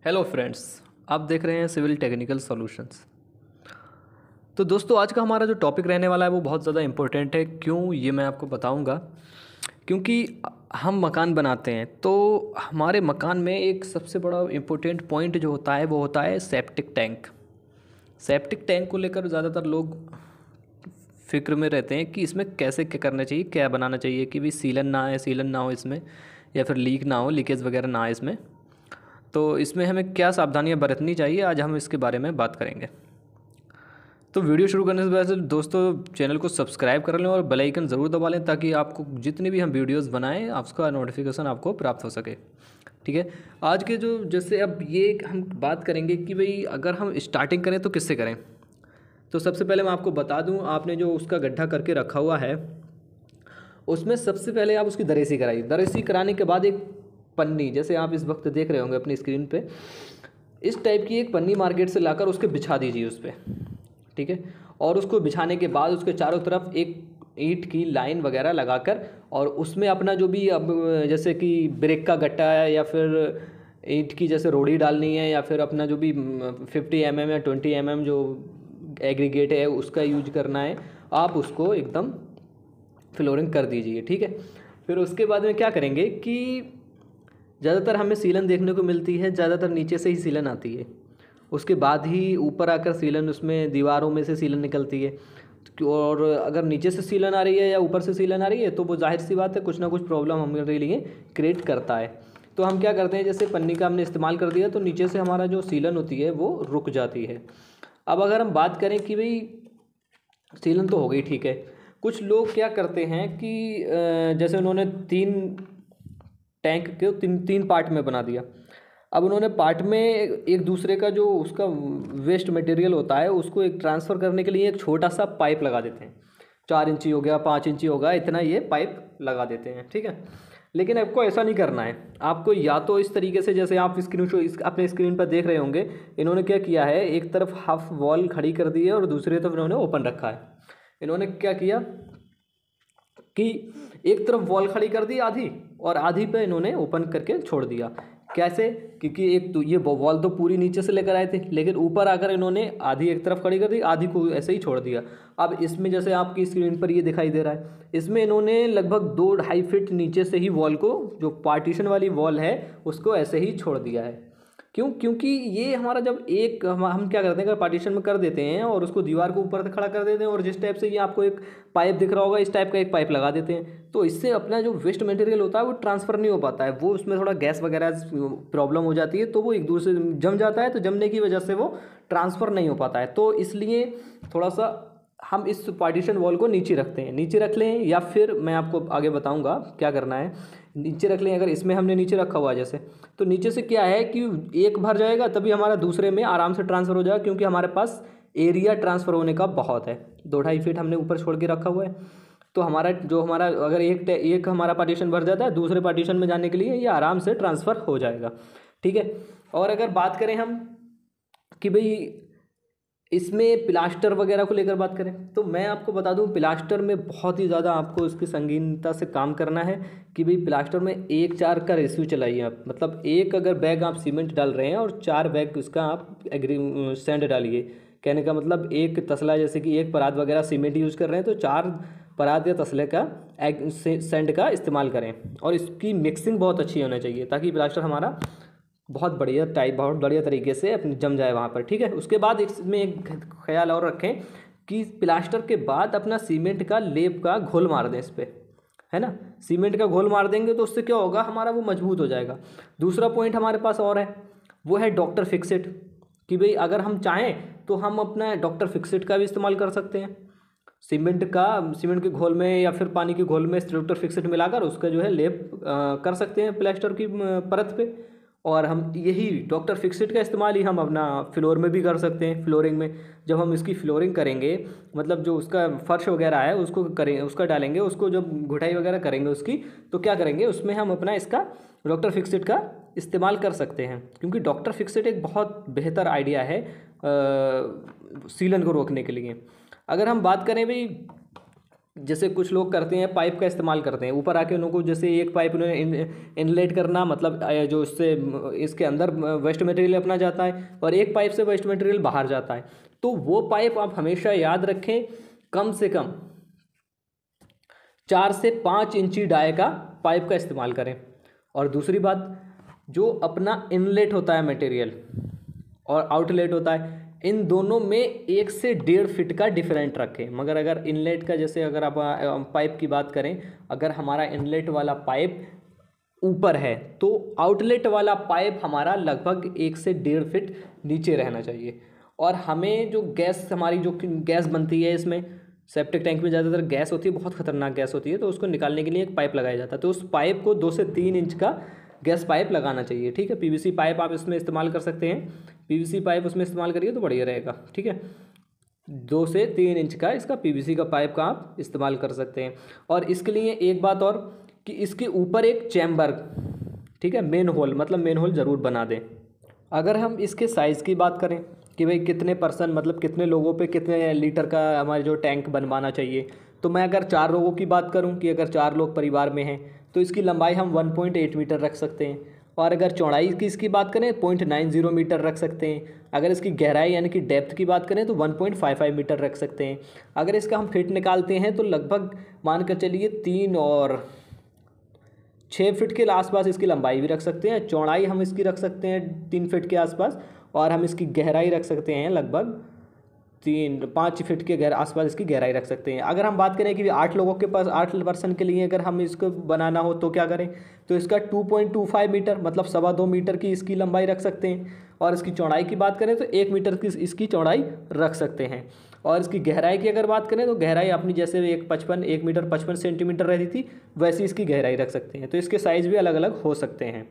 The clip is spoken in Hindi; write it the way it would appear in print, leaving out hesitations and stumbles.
Hello friends. आप देख रहे हैं सिविल टेक्निकल सॉल्यूशंस। तो दोस्तों, आज का हमारा जो टॉपिक रहने वाला है वो बहुत ज़्यादा इम्पोर्टेंट है। क्यों, ये मैं आपको बताऊंगा। क्योंकि हम मकान बनाते हैं तो हमारे मकान में एक सबसे बड़ा इम्पोर्टेंट पॉइंट जो होता है वो होता है सेप्टिक टैंक। सेप्टिक टैंक को लेकर ज़्यादातर लोग फिक्र में रहते हैं कि इसमें कैसे क्या करना चाहिए, क्या बनाना चाहिए कि भाई सीलन ना हो इसमें, या फिर लीक ना हो, लीकेज वगैरह ना आए इसमें। तो इसमें हमें क्या सावधानियां बरतनी चाहिए, आज हम इसके बारे में बात करेंगे। तो वीडियो शुरू करने से पहले दोस्तों, चैनल को सब्सक्राइब कर लें और बेल आइकन ज़रूर दबा लें ताकि आपको जितनी भी हम वीडियोस बनाएं उसका नोटिफिकेशन आपको प्राप्त हो सके। ठीक है। आज के जो जैसे अब ये हम बात करेंगे कि भाई अगर हम स्टार्टिंग करें तो किससे करें। तो सबसे पहले मैं आपको बता दूं, आपने जो उसका गड्ढा करके रखा हुआ है उसमें सबसे पहले आप उसकी दरेसी कराइए। दरेसी कराने के बाद एक पन्नी, जैसे आप इस वक्त देख रहे होंगे अपनी स्क्रीन पे, इस टाइप की एक पन्नी मार्केट से लाकर उसके बिछा दीजिए उस पर। ठीक है। और उसको बिछाने के बाद उसके चारों तरफ एक ईंट की लाइन वगैरह लगाकर, और उसमें अपना जो भी अब जैसे कि ब्रेक का गट्टा है या फिर ईंट की जैसे रोड़ी डालनी है, या फिर अपना जो भी 50 mm या 20 mm जो एग्रीगेट है उसका यूज करना है, आप उसको एकदम फ्लोरिंग कर दीजिए। ठीक है। फिर उसके बाद में क्या करेंगे कि ज़्यादातर हमें सीलन देखने को मिलती है, ज़्यादातर नीचे से ही सीलन आती है, उसके बाद ही ऊपर आकर सीलन, उसमें दीवारों में से सीलन निकलती है। और अगर नीचे से सीलन आ रही है या ऊपर से सीलन आ रही है तो वो जाहिर सी बात है कुछ ना कुछ प्रॉब्लम हमारे लिए क्रिएट करता है। तो हम क्या करते हैं, जैसे पन्नी का हमने इस्तेमाल कर दिया तो नीचे से हमारा जो सीलन होती है वो रुक जाती है। अब अगर हम बात करें कि भाई सीलन तो हो गई, ठीक है, कुछ लोग क्या करते हैं कि जैसे उन्होंने तीन टैंक के तीन पार्ट में बना दिया। अब उन्होंने पार्ट में एक दूसरे का जो उसका वेस्ट मटेरियल होता है उसको एक ट्रांसफ़र करने के लिए एक छोटा सा पाइप लगा देते हैं। 4 इंची हो गया, 5 इंची होगा, इतना ये पाइप लगा देते हैं। ठीक है। लेकिन आपको ऐसा नहीं करना है। आपको या तो इस तरीके से, जैसे आप अपने स्क्रीन पर देख रहे होंगे, इन्होंने क्या किया है, एक तरफ हाफ वॉल खड़ी कर दी है और दूसरी तरफ इन्होंने ओपन रखा है। इन्होंने क्या किया कि एक तरफ वॉल खड़ी कर दी आधी, और आधी पे इन्होंने ओपन करके छोड़ दिया। कैसे? क्योंकि एक तो ये वॉल तो पूरी नीचे से लेकर आए थे, लेकिन ऊपर आकर इन्होंने आधी एक तरफ खड़ी कर दी, आधी को ऐसे ही छोड़ दिया। अब इसमें जैसे आपकी स्क्रीन पर ये दिखाई दे रहा है, इसमें इन्होंने लगभग 2-2.5 फीट नीचे से ही वॉल को, जो पार्टीशन वाली वॉल है, उसको ऐसे ही छोड़ दिया है। क्यों? क्योंकि ये हमारा जब एक हम क्या करते हैं, अगर पार्टीशन में कर देते हैं और उसको दीवार को ऊपर खड़ा कर देते हैं, और जिस टाइप से ये आपको एक पाइप दिख रहा होगा इस टाइप का एक पाइप लगा देते हैं, तो इससे अपना जो वेस्ट मटेरियल होता है वो ट्रांसफ़र नहीं हो पाता है, वो उसमें थोड़ा गैस वगैरह प्रॉब्लम हो जाती है, तो वो एक दूसरे जम जाता है, तो जमने की वजह से वो ट्रांसफ़र नहीं हो पाता है। तो इसलिए थोड़ा सा हम इस पार्टीशन वॉल को नीचे रखते हैं, नीचे रख लें, या फिर मैं आपको आगे बताऊंगा क्या करना है। नीचे रख लें, अगर इसमें हमने नीचे रखा हुआ है जैसे, तो नीचे से क्या है कि एक भर जाएगा तभी हमारा दूसरे में आराम से ट्रांसफ़र हो जाएगा, क्योंकि हमारे पास एरिया ट्रांसफ़र होने का बहुत है। 2-2.5 फीट हमने ऊपर छोड़ के रखा हुआ है, तो हमारा अगर एक हमारा पार्टीशन भर जाता है, दूसरे पार्टीशन में जाने के लिए ये आराम से ट्रांसफ़र हो जाएगा। ठीक है। और अगर बात करें हम कि भाई इसमें प्लास्टर वगैरह को लेकर बात करें, तो मैं आपको बता दूं, प्लास्टर में बहुत ही ज़्यादा आपको इसकी संगीनता से काम करना है कि भाई प्लास्टर में 1:4 का रेशियो चलाइए आप। मतलब एक अगर बैग आप सीमेंट डाल रहे हैं और 4 बैग उसका आप सैंड डालिए। कहने का मतलब एक तसला, जैसे कि एक परात वगैरह सीमेंट यूज़ कर रहे हैं तो 4 परात या तसले का सैंड का इस्तेमाल करें, और इसकी मिक्सिंग बहुत अच्छी होनी चाहिए ताकि प्लास्टर हमारा बहुत बढ़िया तरीके से अपनी जम जाए वहाँ पर। ठीक है। उसके बाद इसमें एक ख्याल और रखें कि प्लास्टर के बाद अपना सीमेंट का लेप का घोल मार दें इस पर, है ना। सीमेंट का घोल मार देंगे तो उससे क्या होगा, हमारा वो मजबूत हो जाएगा। दूसरा पॉइंट हमारे पास और है, वो है डॉक्टर फिक्सिट। कि भाई अगर हम चाहें तो हम अपना डॉक्टर फिक्सिट का भी इस्तेमाल कर सकते हैं। सीमेंट के घोल में या फिर पानी के घोल में डॉक्टर फिक्सिट मिलाकर उसका जो है लेप कर सकते हैं प्लास्टर की परत पे। और हम यही डॉक्टर फिक्सिट का इस्तेमाल ही हम अपना फ्लोर में भी कर सकते हैं। फ्लोरिंग में जब हम इसकी फ्लोरिंग करेंगे, मतलब जो उसका फर्श वगैरह है उसको करेंगे, उसका डालेंगे, उसको जब घुटाई वगैरह करेंगे उसकी, तो क्या करेंगे, उसमें हम अपना इसका डॉक्टर फिक्सिट का इस्तेमाल कर सकते हैं। क्योंकि डॉक्टर फिक्सिट एक बहुत बेहतर आइडिया है सीलन को रोकने के लिए। अगर हम बात करें भाई जैसे कुछ लोग करते हैं पाइप का इस्तेमाल करते हैं, ऊपर आके उनको जैसे एक पाइप उन्होंने इनलेट करना, मतलब जो इससे इसके अंदर वेस्ट मटेरियल अपना जाता है और एक पाइप से वेस्ट मटेरियल बाहर जाता है। तो वो पाइप आप हमेशा याद रखें, कम से कम 4 से 5 इंची डाई का पाइप का इस्तेमाल करें। और दूसरी बात, जो अपना इनलेट होता है मटेरियल और आउटलेट होता है, इन दोनों में 1 से 1.5 फीट का डिफरेंट रखें। मगर अगर इनलेट का, जैसे अगर आप पाइप की बात करें, अगर हमारा इनलेट वाला पाइप ऊपर है तो आउटलेट वाला पाइप हमारा लगभग 1 से 1.5 फीट नीचे रहना चाहिए। और हमें जो गैस, हमारी जो गैस बनती है इसमें, सेप्टिक टैंक में ज़्यादातर गैस होती है, बहुत खतरनाक गैस होती है, तो उसको निकालने के लिए एक पाइप लगाया जाता है। तो उस पाइप को 2 से 3 इंच का गैस पाइप लगाना चाहिए, ठीक है। पीवीसी पाइप आप इसमें इस्तेमाल कर सकते हैं, पीवीसी पाइप उसमें इस्तेमाल करिए तो बढ़िया रहेगा, ठीक है। 2 से 3 इंच का इसका पीवीसी का पाइप का आप इस्तेमाल कर सकते हैं। और इसके लिए एक बात और, कि इसके ऊपर एक चैम्बर, ठीक है, मेन होल, मतलब मेन होल ज़रूर बना दें। अगर हम इसके साइज़ की बात करें कि भाई कितने पर्सन, मतलब कितने लोगों पे कितने लीटर का हमारे जो टैंक बनवाना चाहिए, तो मैं अगर 4 लोगों की बात करूं कि अगर 4 लोग परिवार में हैं तो इसकी लंबाई हम 1.8 मीटर रख सकते हैं। और अगर चौड़ाई की इसकी बात करें 0.90 मीटर रख सकते हैं। अगर इसकी गहराई यानी कि डेप्थ की बात करें तो 1.55 मीटर रख सकते हैं। अगर इसका हम फिट निकालते हैं तो लगभग मान कर चलिए 3 और 6 फीट के आसपास इसकी लंबाई भी रख सकते हैं। चौड़ाई हम इसकी रख सकते हैं 3 फीट के आसपास, और हम इसकी गहराई रख सकते हैं लगभग 3-5 फीट के आसपास इसकी गहराई रख सकते हैं। अगर हम बात करें कि 8 लोगों के पास, 8 पर्सन के लिए अगर हम इसको बनाना हो तो क्या करें, तो इसका 2.25 मीटर, मतलब 2.25 मीटर की इसकी लंबाई रख सकते हैं। और इसकी चौड़ाई की बात करें तो 1 मीटर की इसकी चौड़ाई रख सकते हैं। और इसकी गहराई की अगर बात करें तो गहराई अपनी जैसे 1 मीटर 55 सेंटीमीटर रहती थी, वैसी इसकी गहराई रख सकते हैं। तो इसके साइज़ भी अलग अलग हो सकते हैं।